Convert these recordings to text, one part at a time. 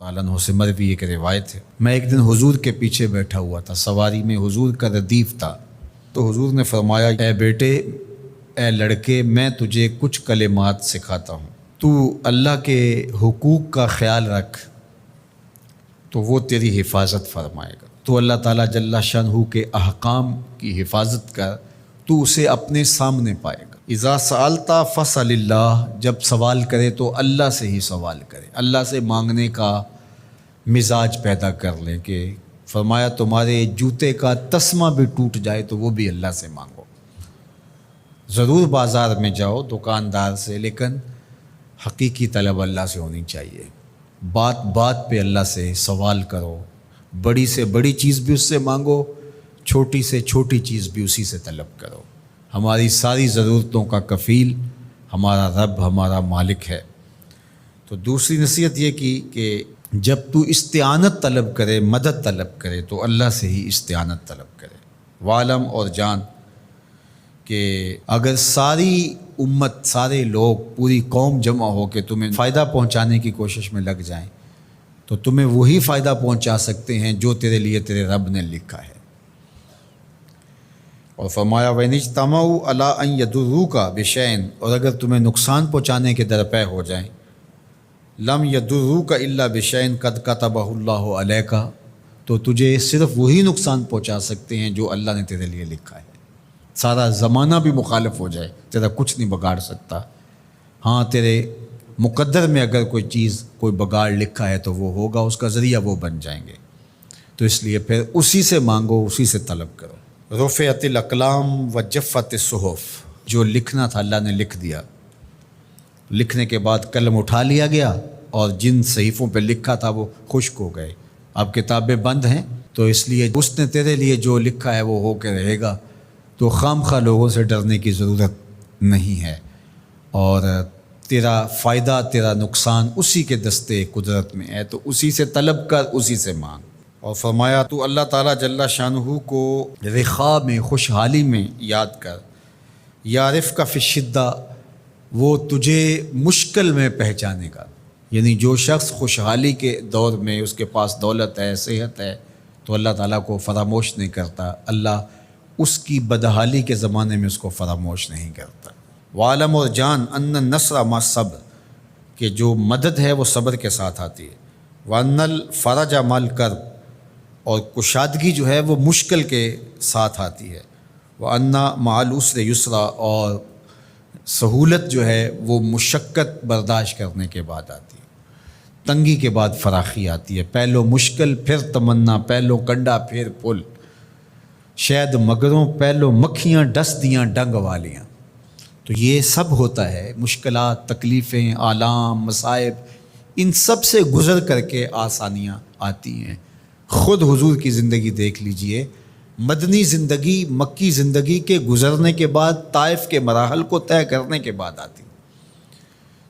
تعالیٰ عنہ سے مروی ایک روایت ہے، میں ایک دن حضور کے پیچھے بیٹھا ہوا تھا، سواری میں حضور کا ردیف تھا، تو حضور نے فرمایا اے بیٹے، اے لڑکے، میں تجھے کچھ کلمات سکھاتا ہوں، تو اللہ کے حقوق کا خیال رکھ تو وہ تیری حفاظت فرمائے گا۔ تو اللہ تعالیٰ جل شانہ کے احکام کی حفاظت کر، تو اسے اپنے سامنے پائے گا۔ اذا سألت فاسأل اللہ، جب سوال کرے تو اللہ سے ہی سوال کرے، اللہ سے مانگنے کا مزاج پیدا کر لیں کہ فرمایا تمہارے جوتے کا تسمہ بھی ٹوٹ جائے تو وہ بھی اللہ سے مانگو۔ ضرور بازار میں جاؤ دکاندار سے، لیکن حقیقی طلب اللہ سے ہونی چاہیے۔ بات بات پہ اللہ سے سوال کرو، بڑی سے بڑی چیز بھی اس سے مانگو، چھوٹی سے چھوٹی چیز بھی اسی سے طلب کرو۔ ہماری ساری ضرورتوں کا کفیل ہمارا رب، ہمارا مالک ہے۔ تو دوسری نصیحت یہ کی کہ جب تو استعانت طلب کرے، مدد طلب کرے تو اللہ سے ہی استعانت طلب کرے۔ وعلم، اور جان کہ اگر ساری امت، سارے لوگ، پوری قوم جمع ہو کے تمہیں فائدہ پہنچانے کی کوشش میں لگ جائیں تو تمہیں وہی فائدہ پہنچا سکتے ہیں جو تیرے لیے تیرے رب نے لکھا ہے۔ اور فرمایا وَإِنِ اجْتَمَعُوا عَلَىٰ أَن يَضُرُّوكَ بِشَيْءٍ، اور اگر تمہیں نقصان پہنچانے کے درپے ہو جائیں، لَمْ يَضُرُّوكَ إِلَّا بِشَيْءٍ قَدْ كَتَبَهُ اللَّهُ عَلَيْكَ، تو تجھے صرف وہی نقصان پہنچا سکتے ہیں جو اللہ نے تیرے لیے لکھا ہے۔ سارا زمانہ بھی مخالف ہو جائے، تیرا کچھ نہیں بگاڑ سکتا۔ ہاں، تیرے مقدر میں اگر کوئی چیز، کوئی بگاڑ لکھا ہے تو وہ ہوگا، اس کا ذریعہ وہ بن جائیں گے۔ تو اس لیے پھر اسی سے مانگو، اسی سے طلب کرو۔ رفعت الاقلام وجفت الصحف، جو لکھنا تھا اللہ نے لکھ دیا، لکھنے کے بعد قلم اٹھا لیا گیا اور جن صحیفوں پہ لکھا تھا وہ خشک ہو گئے۔ اب کتابیں بند ہیں، تو اس لیے اس نے تیرے لیے جو لکھا ہے وہ ہو کے رہے گا، تو خام خواہ لوگوں سے ڈرنے کی ضرورت نہیں ہے، اور تیرا فائدہ، تیرا نقصان اسی کے دستے قدرت میں ہے، تو اسی سے طلب کر، اسی سے مانگ۔ اور فرمایا تو اللہ تعالیٰ جل شانہ کو رخاء میں، خوشحالی میں یاد کر، یعرفک فی الشدہ، وہ تجھے مشکل میں پہچانے گا۔ یعنی جو شخص خوشحالی کے دور میں اس کے پاس دولت ہے، صحت ہے، تو اللہ تعالیٰ کو فراموش نہیں کرتا، اللہ اس کی بدحالی کے زمانے میں اس کو فراموش نہیں کرتا۔ وعلم، اور جان، ان النصر مع الصبر، کہ جو مدد ہے وہ صبر کے ساتھ آتی ہے۔ وان الفرج مع الکرب، اور کشادگی جو ہے وہ مشکل کے ساتھ آتی ہے۔ وان مع العسر یسرا، اور سہولت جو ہے وہ مشقت برداشت کرنے کے بعد آتی ہے، تنگی کے بعد فراخی آتی ہے۔ پہلو مشکل پھر تمنا، پہلو کنڈا پھر پل، شاید مگروں پہلو مکھیاں ڈس دیاں ڈنگ والیاں۔ تو یہ سب ہوتا ہے، مشکلات، تکلیفیں، آلام، مصائب، ان سب سے گزر کر کے آسانیاں آتی ہیں۔ خود حضور کی زندگی دیکھ لیجئے، مدنی زندگی، مکی زندگی کے گزرنے کے بعد، طائف کے مراحل کو طے کرنے کے بعد آتی۔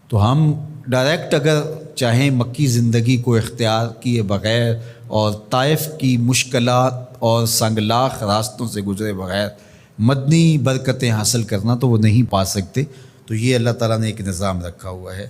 تو ہم ڈائریکٹ اگر چاہیں مکی زندگی کو اختیار کیے بغیر اور طائف کی مشکلات اور سنگلاخ راستوں سے گزرے بغیر مدنی برکتیں حاصل کرنا، تو وہ نہیں پا سکتے۔ تو یہ اللہ تعالیٰ نے ایک نظام رکھا ہوا ہے۔